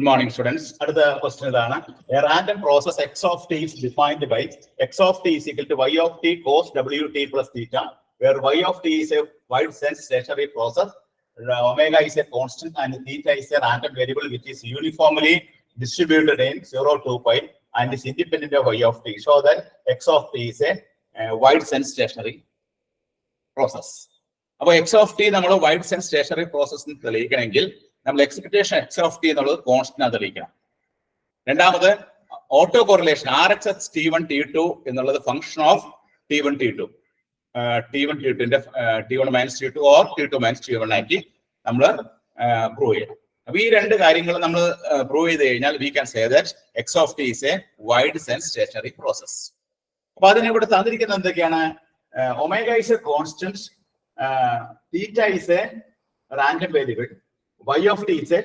Good morning, students. Another question is a random process x of t is defined by x of t is equal to y of t cos wt plus theta, where y of t is a wide sense stationary process, omega is a constant, and theta is a random variable which is uniformly distributed in 0 to pi and is independent of y of t. So that x of t is a wide sense stationary process. Now x of t is a wide sense stationary process in the expectation x of t constant. Autocorrelation RxX T1 T2 is the function of T1 T2. T1 T2 T1 minus T2 or T2 minus T1 prove. We can say that x of t is a wide sense stationary process. Omega is a constant, theta is a random variable, y of t is a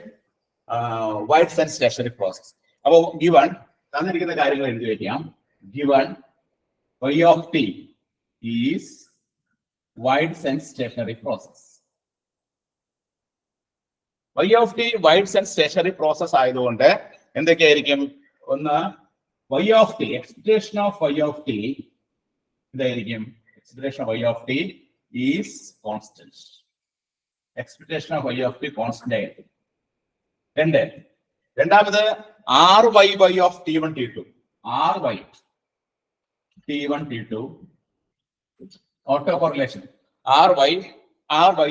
wide sense stationary process. Given y of t is wide sense stationary process. Y of t wide sense stationary process ആയതുകൊണ്ട് എന്തൊക്കെയായിരിക്കും? ഒന്ന് y of t, expression of y of t ഇതായിരിക്കും. Expression of y of t is constant. Expression of y of t constant ആയിരിക്കും. രണ്ടാമത് ry of t1 t2, ry t1 t2 autocorrelation ry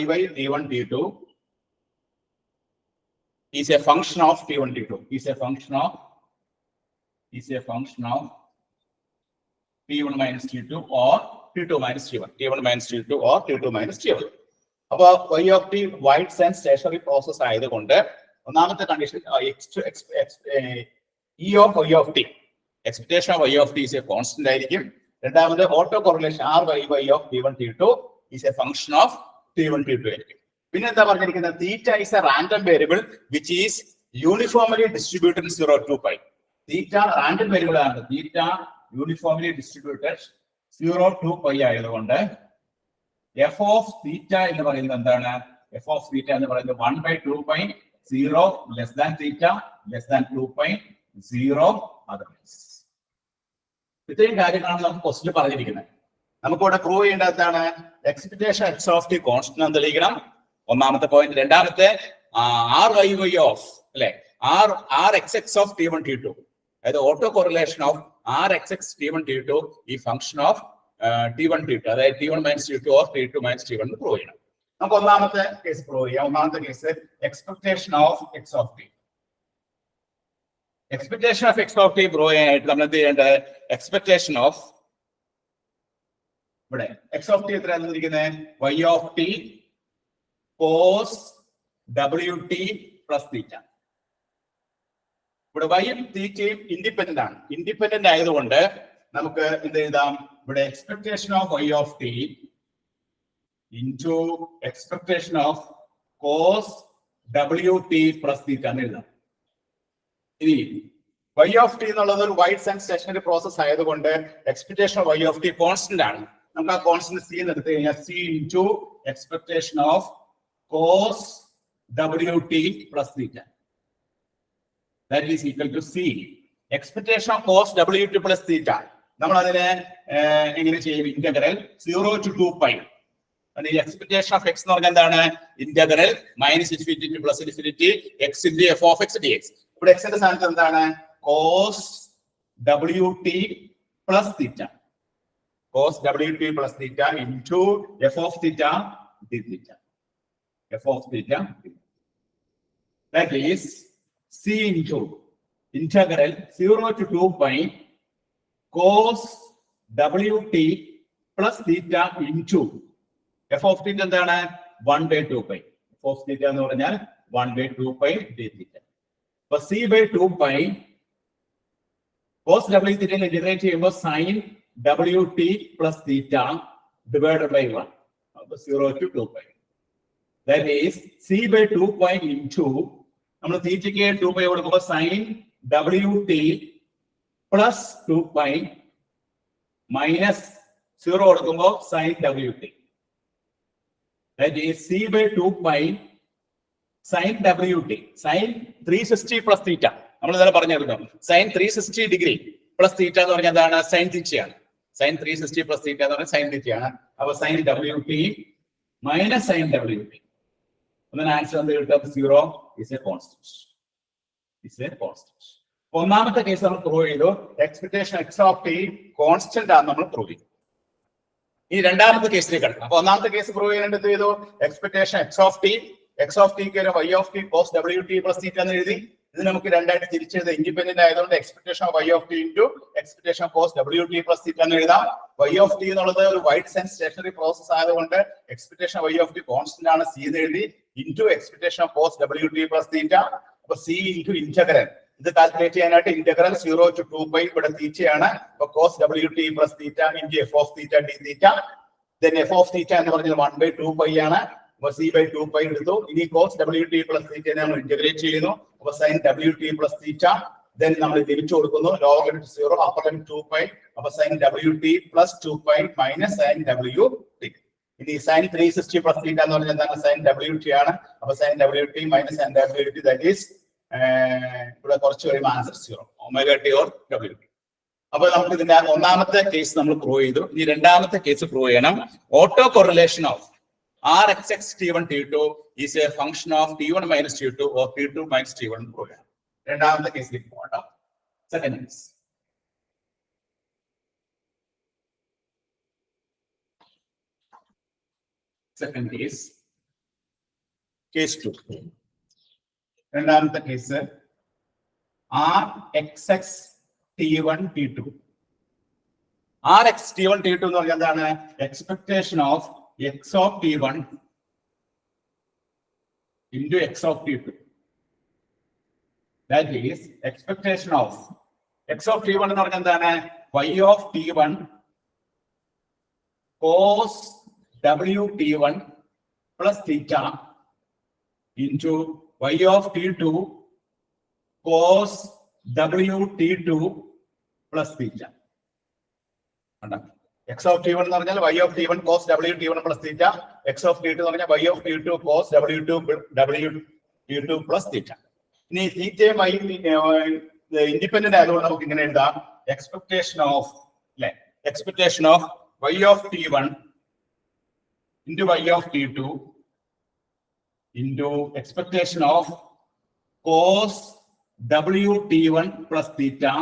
by t1 t2 is a function of t1 t2, is a function of t1 minus t2 or t2 minus t1, t1 minus t2 or t2 minus t1. About y of t wide sense stationary process ആയതുകൊണ്ട് ഒന്നാമത്തെ condition e of y of t, expectation of y of t is a constant ആയിരിക്കും. രണ്ടാമത് autocorrelation ry of t1 t2 is a function of t1 t2 ആയിരിക്കും. പിന്നെ എന്താ പറഞ്ഞിരിക്കുന്നത്? theta is a random variable which is uniformly distributed in 0 to pi. Theta random variable ആണ്. Theta uniformly distributed 0 to pi ആയതുകൊണ്ട് f of theta എന്ന് പറയുന്നത് എന്താണ്? f of theta എന്ന് പറയുന്നത് 1/2 pi 0 less than theta less than 2 pi 0 otherwise. ഇത്രയും കാര്യങ്ങളാണ് നമുക്ക് ക്വസ്റ്റ്യൻ പറഞ്ഞിരിക്കുന്നത്. നമുക്കിവിടെ പ്രൂവ് ചെയ്യേണ്ടതാണ് expectation X of T constant എന്ന് തെളിയിക്കണം. ഒന്നാമത്തെ പോയിന്റ്. രണ്ടാമത്തെ ry of അല്ലെ rxx of t1 t2, അതായത് auto correlation of rxx t1 t2 ഈ ഫംഗ്ഷൻ ഓഫ് t1 t2, അതായത് t1 minus t2 or t2 minus t1 prove ചെയ്യണം. നമുക്ക് ഒന്നാമത്തെ കേസ് പ്രൂവ് ചെയ്യാം. ഒന്നാമത്തെ case expectation of X of T. Expectation of X of T prove ചെയ്യാനായിട്ട് നമ്മൾ എന്ത് ചെയ്യേണ്ടത്? എക്സ്പെക്ടേഷൻ ഓഫ് ഇവിടെ എക്സ് ഓഫ് ടി എത്രയാണ് തന്നിരിക്കുന്നത്? y of t cos wt plus theta. ഇവിടെ y യും തീറ്റയും ഇൻഡിപെൻഡന്റ് ആണ്. ഇൻഡിപെൻഡന്റ് ആയതുകൊണ്ട് നമുക്ക് എന്ത് എഴുതാം? ഇവിടെ expectation of y of t into expectation of cos wt plus theta എന്ന് എഴുതാം. ഇനി y of t എന്നുള്ളത് ഒരു വൈഡ് സെൻസ് സ്റ്റേഷനറി പ്രോസസ് ആയതുകൊണ്ട് expectation of y of t constant ആണ്. നമുക്ക് ആ കോൺസ്റ്റന്റ് c എന്ന് എടുത്തു കഴിഞ്ഞാൽ c into expectation of cos wt plus theta, that is equal to c. Expectation of cos wt plus theta നമ്മൾ അതിനെ എങ്ങനെ ചെയ്യും? Integral 0 to 2 pi. And the expectation of x എന്ന് പറഞ്ഞാൽ എന്താണ്? Integral minus infinity two plus infinity x into f of x dx. ഇവിടെ x ന്റെ സ്ഥാനത്ത് എന്താണ്? cos wt plus theta, cos wt plus theta into f of theta d theta, f of theta. That is c into integral 0 to 2 pi cos wt plus theta into f of theta എന്താണ്? 1/2 pi. f of theta എന്ന് പറഞ്ഞാൽ 1/2 pi d theta. അപ്പൊ c by 2 pi cos w theta integrate ചെയ്യുമ്പോൾ sin wt plus theta divided by 1. അപ്പൊ 0 to 2 pi. That is c by 2 pi into നമ്മൾ തീറ്റയ്ക്ക് 2 pi കൊടുക്കുമ്പോൾ sin wt plus 2 pi minus 0 കൊടുക്കുമ്പോൾ sin wt. That is c by 2 pi sine WT sine 360 plus theta നമ്മൾ ഇന്നലെ പറഞ്ഞിരുന്നു. Sign 360 degree plus theta എന്ന് പറഞ്ഞാൽ എന്താണ്? സൈൻ തീറ്റയാണ്. സൈൻ 360 പ്ലസ് തീറ്റ എന്ന് പറഞ്ഞാൽ സൈൻ തീറ്റയാണ്. അപ്പൊ sine WT minus sine WT. അതിന് ആൻസർ എന്ത് കിട്ടും? 0 is a constant. ഒന്നാമത്തെ കേസ് നമ്മൾ പ്രൂവ് ചെയ്തു. Expectation x of t constant ആണ് നമ്മൾ പ്രൂവ് ചെയ്തു. ഈ രണ്ടാമത്തെ കേസിലേക്ക് കിടക്കണം. അപ്പൊ ഒന്നാമത്തെ കേസ് പ്രൂവ് ചെയ്യാനായിട്ട് എന്ത് ചെയ്തു? എക്സ്പെക്ടേഷൻ x of t ക്ക് ഒരു y of t cos WT plus theta എന്ന് എഴുതി. ഇത് നമുക്ക് രണ്ടായിട്ട് തിരിച്ചെഴുതാം. ഇൻഡിപെൻഡന്റ് ആയതുകൊണ്ട് expectation y of t into expectation cos WT plus theta എന്ന് എഴുതാം. y of t എന്നുള്ളത് ഒരു വൈഡ് സെൻസ് സ്റ്റേഷനറി പ്രോസസ് ആയതുകൊണ്ട് expectation y of t constant ആണ് c എന്ന് എഴുതി. Into expectation cos WT plus തീറ്റ. അപ്പൊ c ഇൻറ്റു ഇന്റഗ്രൽ. ഇത് കാൽക്കുലേറ്റ് ചെയ്യാനായിട്ട് ഇന്റഗ്രൽ 0 to 2π ഇവിടെ തീറ്റയാണ്. അപ്പൊ cos WT plus theta into f of theta d theta. then f of theta എന്ന് പറഞ്ഞാൽ 1/2π ആണ്. അപ്പൊ c/2π എടുത്തു. ഇനി cos WT പ്ലസ് തീറ്റ നമ്മൾ ഇന്റഗ്രേറ്റ് ചെയ്യുന്നു. അപ്പൊ sin WT plus theta. then നമ്മൾ തിരിച്ചു കൊടുക്കുന്നു. Lower limit 0 upper limit 2π. അപ്പൊ sin WT plus 2π minus sin WT. ഇനി sin 360 പ്ലസ് തീറ്റ എന്ന് പറഞ്ഞാൽ എന്താണ്? sin WT ആണ്. അപ്പൊ sin WT minus sin WT that is ഇവിടെ കുറച്ച് കഴിയുമ്പോൾ ആൻസർ 0 ω/t or WT. അപ്പൊ നമുക്ക് ഇതിന്റെ ഒന്നാമത്തെ കേസ് നമ്മൾ പ്രൂവ് ചെയ്തു. ഇനി രണ്ടാമത്തെ കേസ് പ്രൂവ് ചെയ്യണം. Auto correlation of Rxx T1 T2 is a function of T1 minus T2 or T2 minus T1 prove ചെയ്യണം. രണ്ടാമത്തെ കേസിലേക്ക് പോകണം. Second case. Second case case 2. രണ്ടാമത്തെ case Rxx T1 T2. Rx T1 T2 എന്ന് പറഞ്ഞാൽ എന്താണ്? Expectation of x of T1 into x of T2. That is expectation of x of T1 എന്ന് പറഞ്ഞാൽ എന്താണ്? y of T1 cos WT1 plus theta into y of T2 cos WT2 plus theta. x of T1 എന്ന് പറഞ്ഞാൽ y of T1 cos WT1 plus theta. x of T2 എന്ന് പറഞ്ഞാൽ y of T2 cos WT2 plus theta. ഇനി തീറ്റയും independent ആയതുകൊണ്ട് നമുക്ക് ഇങ്ങനെ എഴുതാം. Expectation of y of T1 into y of T2 into expectation of cos WT1 plus theta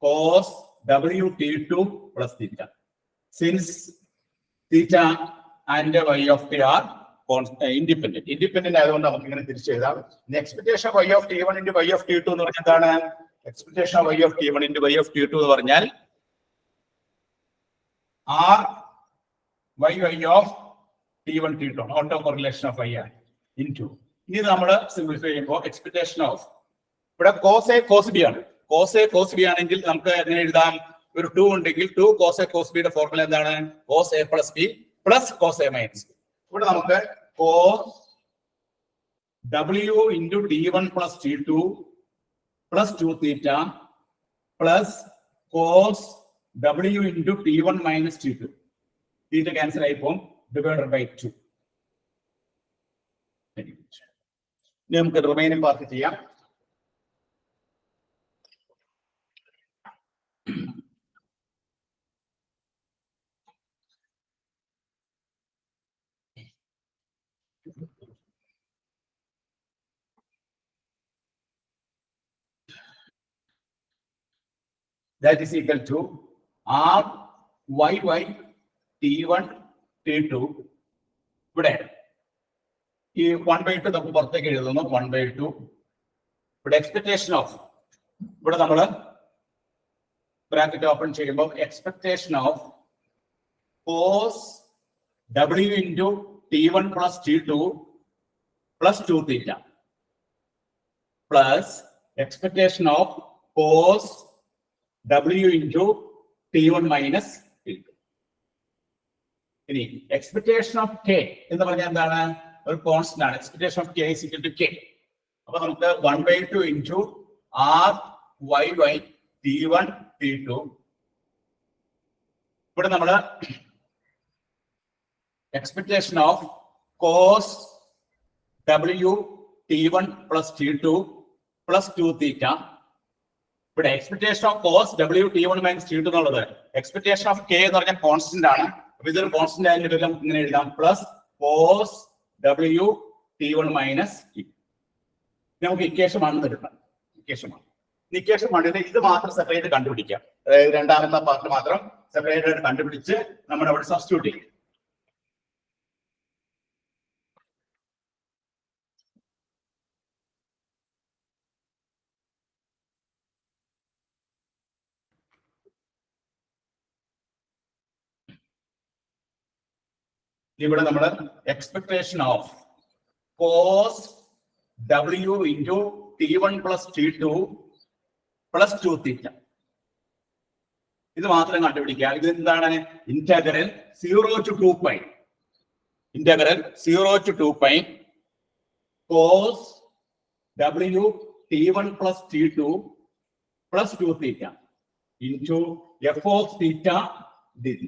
cos WT2 plus theta. Since theta and y of t are independent ആയതുകൊണ്ട് നമുക്ക് ഇങ്ങനെ തിരിച്ചു എഴുതാം. Expectation y of T1 into y of T2 എന്ന് പറഞ്ഞാൽ എന്താണ്? Expectation y of T1 into y of T2 എന്ന് പറഞ്ഞാൽ R y of T1 T2 auto correlation of y into. ഇനി നമ്മൾ സിംപ്ലിഫൈ ചെയ്യുമ്പോൾ എക്സ്പെക്ടേഷൻ ഓഫ് ഇവിടെ cos A cos B ആണ്. cos A cos B ആണെങ്കിൽ നമുക്ക് എങ്ങനെ എഴുതാം? ഒരു 2 ഉണ്ടെങ്കിൽ 2 cos A cos B യുടെ ഫോർമുല എന്താണ്? cos A plus B plus cos A minus B. ഇവിടെ നമുക്ക് cos W into T1 plus T2 plus 2 theta plus cos W into T1 minus T2. Theta cancel ആയിപ്പോൾ divided by 2. ഇനി നമുക്ക് remaining part ചെയ്യാം. That is equal to R y T1 T2. ഇവിടെ ഈ 1/2 നമുക്ക് പുറത്തേക്ക് എഴുതുന്നു. 1/2 ഇവിടെ എക്സ്പെക്ടേഷൻ ഓഫ് ഇവിടെ നമ്മൾ ബ്രാക്കറ്റ് ഓപ്പൺ ചെയ്യുമ്പോൾ expectation of cos W into T1 plus T2 plus 2 theta plus expectation of cos W into T1 minus T2. ഇനി എക്സ്പെക്ടേഷൻ ഓഫ് K എന്ന് പറഞ്ഞാൽ എന്താണ്? ഒരു കോൺസ്റ്റന്റ് ആണ്. Expectation of K is equal to K. അപ്പൊ നമുക്ക് 1/2 into R y T1 T2. ഇവിടെ നമ്മൾ expectation of cos W T1 plus T2 plus 2 theta. But expectation of cos W T1 minus T2 എന്നുള്ളത് expectation of K എന്ന് പറഞ്ഞാൽ constant ആണ്. അപ്പൊ ഇതൊരു കോൺസ്റ്റന്റ് ആയിട്ട് ഇങ്ങനെ എഴുതാം plus cos W T1 minus T. നമുക്ക് ഇക്വേഷൻ 1 എടുക്കാം. ഇക്വേഷൻ 1 ഇത് മാത്രം സെപ്പറേറ്റ് കണ്ടുപിടിക്കാം. അതായത് രണ്ടാമത്തെ പാർട്ട് മാത്രം സെപ്പറേറ്റ് ആയിട്ട് കണ്ടുപിടിച്ച് നമ്മൾ അവിടെ സബ്സ്റ്റിറ്റ്യൂട്ട് ചെയ്യും. ഇവിടെ നമ്മൾ expectation of cos W into T1 plus T2 plus 2 theta. ഇത് മാത്രം കണ്ടുപിടിക്കുക. ഇത് എന്താണ്? Integral 0 to 2 pi. Integral 0 to 2 pi cos W T1 plus T2 plus 2 theta into f of theta dt.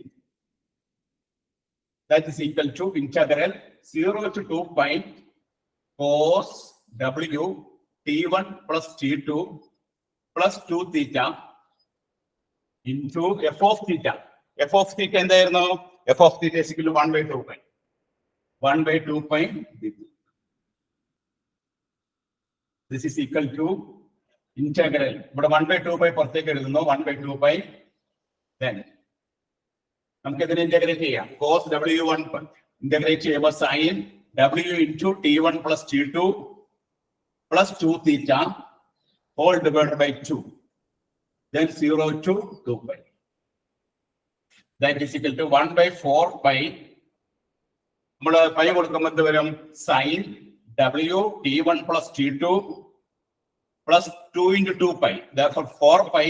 That is equal to integral 0 to 2 pi cos W T1 plus T2 plus 2 theta into f of theta. F of theta എന്തായിരുന്നു? F of theta is equal to 1 by 2 pi. 1 by 2 pi dt. This is equal to integral. ഇവിടെ 1 by 2 pi പുറത്തേക്ക് എഴുതുന്നു. 1 by 2 pi. Then നമുക്ക് ഇതിനെ integrate ചെയ്യാം. cos W1 integrate ചെയ്യുമ്പോൾ sin W into T1 plus T2 plus 2 theta whole divided by 2. Then 0 to 2 pi. That is equal to 1 by 4 pi. നമ്മൾ pi കൊടുക്കുമ്പോൾ എന്ത് വരും? sin W T1 plus T2 plus 2 into 2 pi. Therefore 4 pi.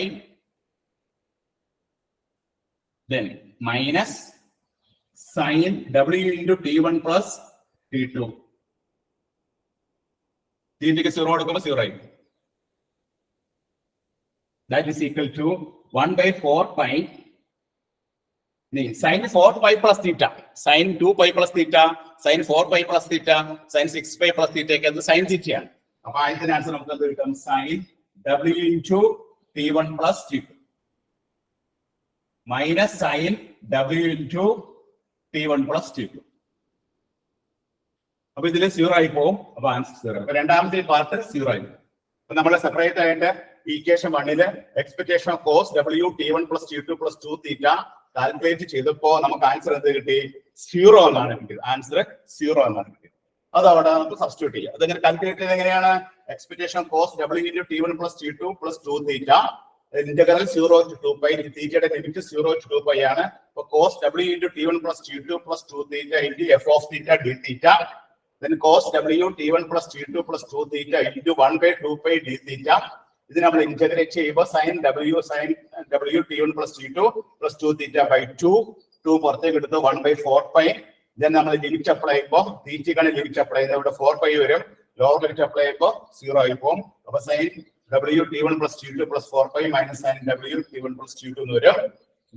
Then minus sin W into T1 plus T2. T2 0 കൊടുക്കുമ്പോൾ 0 ആയി. That is equal to 1 by 4 pi. Sin 4 pi plus theta. Sin 2 pi plus theta. Sin 4 pi plus theta. Sin 6 pi plus theta. അത് sin theta ആണ്. അപ്പൊ അതിന്റെ answer നമുക്ക് എന്ത് കിട്ടും? sin W into T1 plus T2 minus sin W into T1 plus T2. അപ്പൊ ഇതിൽ 0 ആയി പോകും. അപ്പൊ ആൻസർ 0. അപ്പൊ രണ്ടാമത്തെ പാർട്ട് 0 ആയി. അപ്പൊ നമ്മൾ സെപ്പറേറ്റ് ആയിട്ട് equation 1 expectation of cos W T1 plus T2 plus 2 theta calculate ചെയ്തപ്പോ നമുക്ക് ആൻസർ എന്ത് കിട്ടി? 0 എന്നാണ് കിട്ടിയത്. ആൻസർ 0 എന്നാണ് കിട്ടിയത്. അത് അവിടെ നമുക്ക് സബ്സ്റ്റിറ്റ്യൂട്ട് ചെയ്യാം. അതെങ്ങനെ കാൽക്കുലേറ്റ് ചെയ്ത് എങ്ങനെയാണ്? Expectation cos W into T1 plus T2 plus 2 theta integral 0 to 2 pi. തീറ്റയുടെ ലിമിറ്റ് 0 to 2 pi ആണ്. അപ്പൊ cos W into T1 plus T2 plus 2 theta into f of theta d theta. Then cos W T1 plus T2 plus 2 theta into 1 by 2 pi d theta. ഇത് നമ്മൾ integrate ചെയ്യുമ്പോൾ sin W T1 plus T2 plus 2 theta by 2 പുറത്തേക്ക് എടുത്ത് 1 by 4 pi. Then നമ്മൾ limit apply ചെയ്യുമ്പോൾ തീറ്റക്കാണ് limit apply ചെയ്യുന്നത്. ഇവിടെ 4 pi വരും. ലോവർ ലിമിറ്റ് അപ്ലൈ ചെയ്യുമ്പോൾ 0 ആയി പോകും. അപ്പൊ sin W T1 plus T2 plus 4 pi minus sin W T1 plus T2 എന്ന് വരും.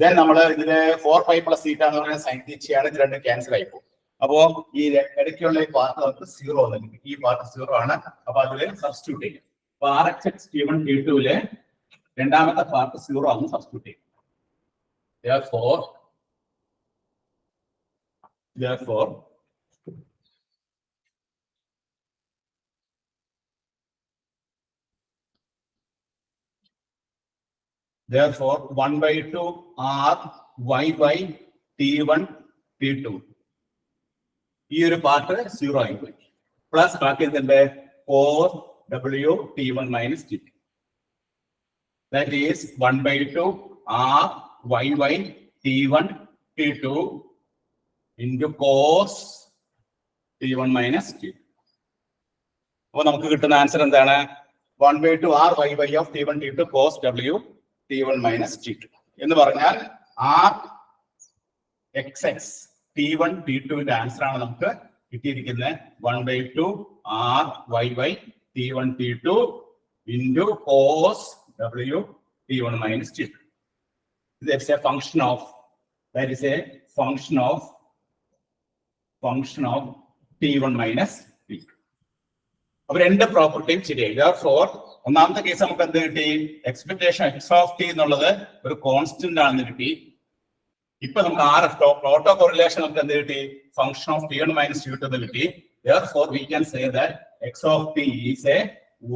Then നമ്മൾ ഇതിന് 4 pi plus theta എന്ന് പറയുന്നത് sin theta ആണ്. ഇത് രണ്ടും ക്യാൻസൽ ആയി പോകും. അപ്പോ ഈ ഇടയ്ക്കുള്ള ഈ പാർട്ട് നമുക്ക് 0 എന്ന് കിട്ടും. ഈ പാർട്ട് 0 ആണ്. അപ്പൊ അതിൽ സബ്സ്റ്റിറ്റ്യൂട്ട് ചെയ്യും. അപ്പൊ RHX T1 T2 രണ്ടാമത്തെ പാർട്ട് 0 ആണെന്ന് സബ്സ്റ്റിറ്റ്യൂട്ട് ചെയ്യും. Therefore Therefore, 1 by 2 R Y by T1 T2. ഈ ഒരു പാർട്ട് 0 ആയി പോയി. പ്ലസ് ബാക്കി എന്തുണ്ട്? 4 W T1 minus T2. That is 1 by 2 R Y by T1 T2 into cos T1 minus T2. അപ്പൊ നമുക്ക് കിട്ടുന്ന ആൻസർ എന്താണ്? 1 by 2 R Y by of T1 T2 cos W T1 minus T2 എന്ന് പറഞ്ഞാൽ R XX T1 T2 answer ആണ് നമുക്ക് കിട്ടിയിരിക്കുന്നത്. 1 by 2 R Y by T1 T2 into cos W T1 minus T2. That's a function of T1 minus T2. അപ്പൊ രണ്ട് പ്രോപ്പർട്ടിയും ശരിയായി. Therefore, ഒന്നാമത്തെ case നമുക്ക് എന്ത് കിട്ടി? എക്സ്പെക്ടേഷൻ എക്സ് ഓഫ് ടി എന്നുള്ളത് ഒരു കോൺസ്റ്റന്റ് ആണെന്ന് കിട്ടി. ഇപ്പൊ നമുക്ക് ഓട്ടോ കോറിലേഷൻ നമുക്ക് എന്ത് കിട്ടി? ഫംഗ്ഷൻ ഓഫ് ടി1 മൈനസ് ടി2 എന്ന് കിട്ടി. Therefore, we can say that x of t is a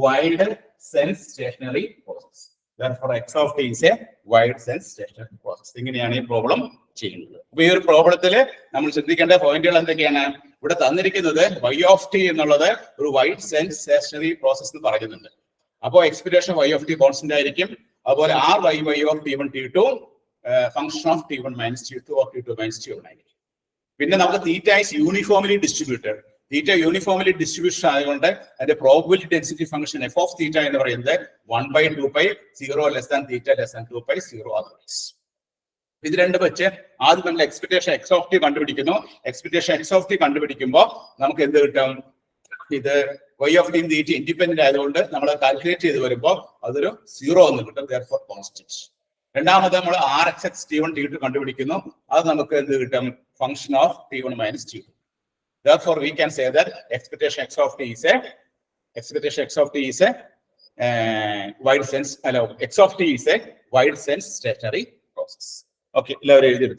wide sense stationary process. Therefore, x of t is a wide sense stationary process. ഇങ്ങനെയാണ് ഈ പ്രോബ്ലം ചെയ്യുന്നത്. അപ്പൊ ഈ ഒരു പ്രോബ്ലത്തില് നമ്മൾ ശ്രദ്ധിക്കേണ്ട പോയിന്റുകൾ എന്തൊക്കെയാണ്? ഇവിടെ തന്നിരിക്കുന്നത് y of t എന്നുള്ളത് ഒരു വൈഡ് സെൻസ് സ്റ്റേഷനറി പ്രോസസ് എന്ന് പറയുന്നുണ്ട്. അപ്പോൾ expectation y of t constant ആയിരിക്കും. അതുപോലെ y of t1 t2 function of t1 minus t2 or t2 minus t1 ആയിരിക്കും. പിന്നെ നമുക്ക് theta is uniformly distributed. Theta uniformly distribution ആയതുകൊണ്ട് അതിന്റെ probability density function f of θ എന്ന് പറയുന്നത് 1/2π 0 less than θ less than 2π 0 otherwise. ഇത് രണ്ടും വെച്ച് ആദ്യം നമ്മൾ എക്സ്പെക്ടേഷൻ എക്സ് ഓഫ് ടി കണ്ടുപിടിക്കുന്നു. എക്സ്പെക്ടേഷൻ എക്സ് ഓഫ് ടി കണ്ടുപിടിക്കുമ്പോൾ നമുക്ക് എന്ത് കിട്ടും? ഇത് y of t theta independent ആയതുകൊണ്ട് നമ്മൾ കാൽക്കുലേറ്റ് ചെയ്ത് വരുമ്പോൾ അതൊരു 0 എന്ന് കിട്ടും. therefore constant. രണ്ടാമത് നമ്മൾ rxx t1 t2 കണ്ടുപിടിക്കുന്നു. അത് നമുക്ക് എന്ത് കിട്ടും? Function of t1 minus t2. Therefore, we can say that expectation x of t is a wide sense. X of t is a wide sense stationary process. Okay, let's read it.